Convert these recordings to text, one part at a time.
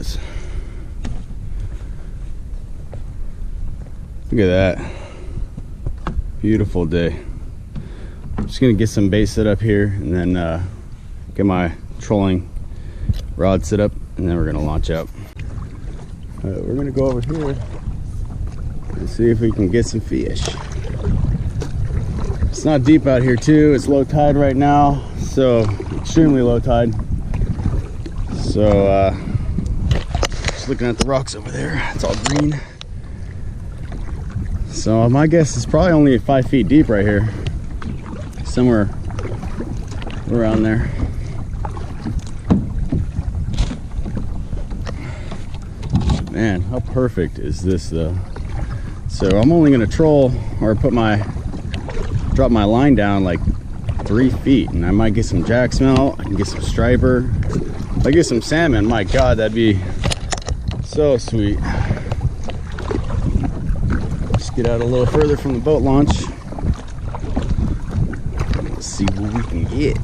guys. Look at that. Beautiful day. I'm just gonna get some bait set up here and then get my trolling rod set up, and then we're gonna launch out. We're gonna go over here and see if we can get some fish. It's not deep out here too. It's low tide right now, so extremely low tide. So just looking at the rocks over there, it's all green. So my guess is probably only 5 feet deep right here, somewhere around there. Man, how perfect is this though? So I'm only gonna troll or drop my line down like 3 feet, and I might get some jack smelt, I can get some striper, if I get some salmon, my God, that'd be so sweet. Just get out a little further from the boat launch. Let's see what we can get.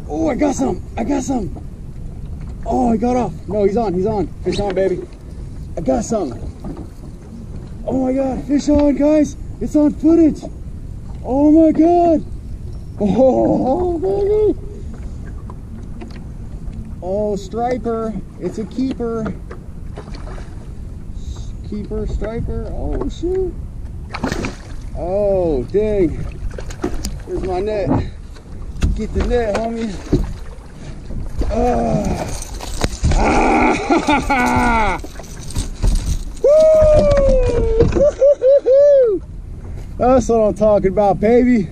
Oh, I got some. Oh, he got off. No, he's on. Fish on, baby. I got some. Oh my God, fish on, guys. It's on footage. Oh my God. Oh, baby. Oh, striper. It's a keeper. Keeper, striper. Oh, shoot. Oh, dang. Here's my net. Get the net, homie. Woo! That's what I'm talking about, baby.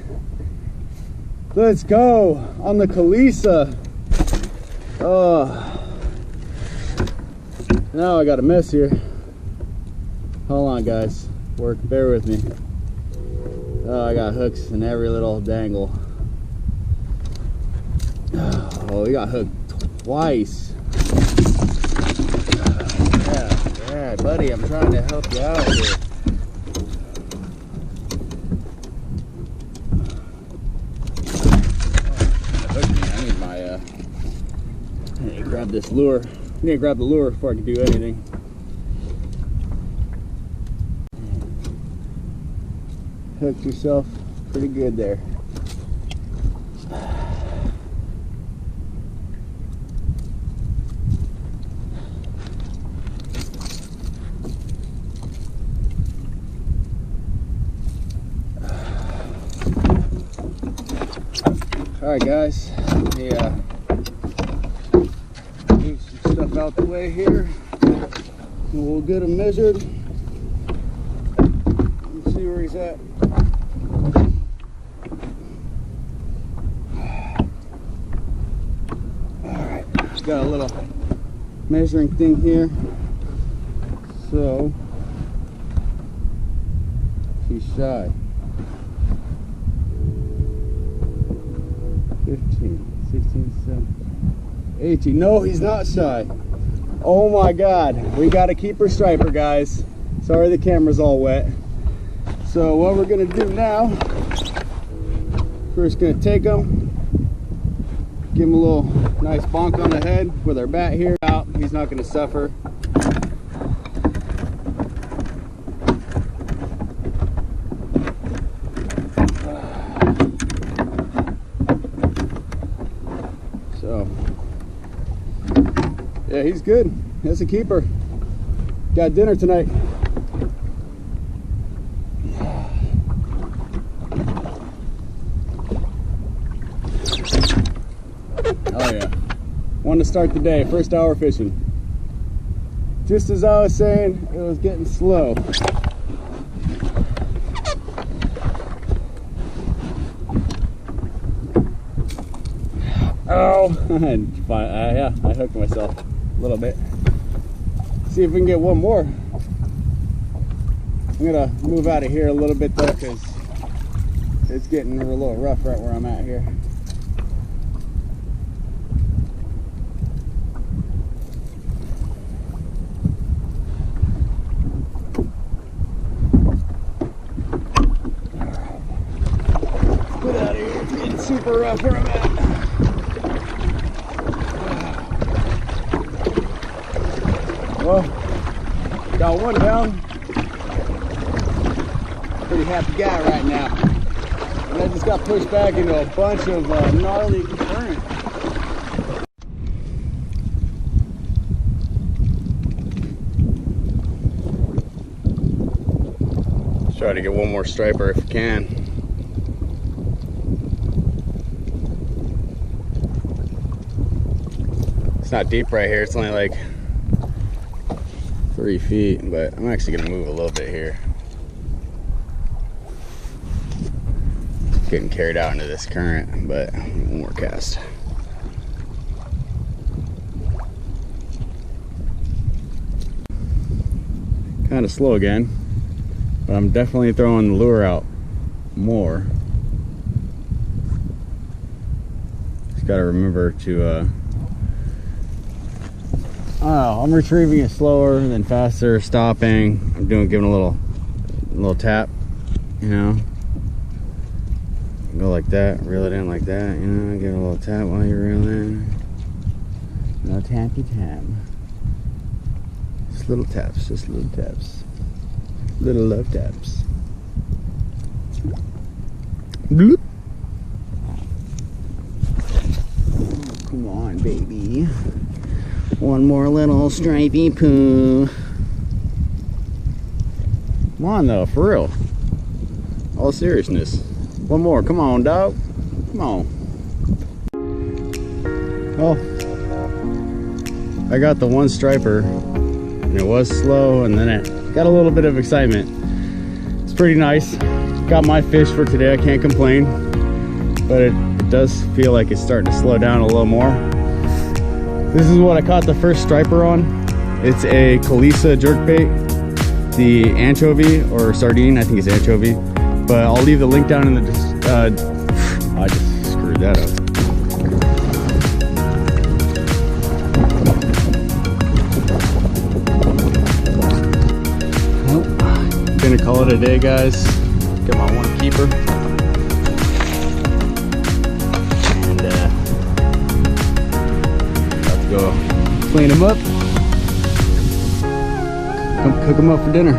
Let's go on the Calissa. Now I got a mess here. Hold on, guys. Bear with me. Oh, I got hooks in every little dangle. Oh, we got hooked twice. Yeah, buddy, I'm trying to help you out here. I need to grab this lure. I need to grab the lure before I can do anything. Hooked yourself pretty good there. Alright guys, let me move some stuff out the way here. We'll get him measured. Let's see where he's at. Alright, got a little measuring thing here. So, he's shy. 15, 16, 17, 18. No, he's not shy. Oh my God. We got a keeper striper, guys. Sorry the camera's all wet. So what we're going to do now, we're just going to take him, give him a little nice bonk on the head with our bat here. Out. He's not going to suffer. Yeah, he's good. That's a keeper. Got dinner tonight. Want to start the day, first hour fishing. Just as I was saying, it was getting slow. Oh, yeah, I hooked myself a little bit. See if we can get one more. I'm gonna move out of here a little bit though, because it's getting a little rough right where I'm at here. Get out of here, it's getting super rough where I'm at. Well, got one down. Pretty happy guy right now. And I just got pushed back into a bunch of gnarly current. Let's try to get one more striper if we can. It's not deep right here, it's only like 3 feet, but I'm actually gonna move a little bit here. Getting carried out into this current, but one more cast. Kind of slow again, but I'm definitely throwing the lure out more. Just gotta remember to I'm retrieving it slower, then faster, stopping. I'm giving a little tap, you know. Go like that, reel it in like that, you know. Give it a little tap while you're reeling. No tappy tap. Just little taps, just little taps. Little love taps. Bloop. Come on, baby. One more little stripey poo. Come on though, for real. All seriousness. One more, come on dog. Come on. Well, I got the one striper and it was slow, and then it got a little bit of excitement. It's pretty nice. Got my fish for today, I can't complain. But it does feel like it's starting to slow down a little more. This is what I caught the first striper on. It's a Calissa jerkbait, the anchovy or sardine, I think it's anchovy. But I'll leave the link down in the, I just screwed that up. Well, gonna call it a day, guys. Got my one keeper. Go clean them up, come cook them up for dinner.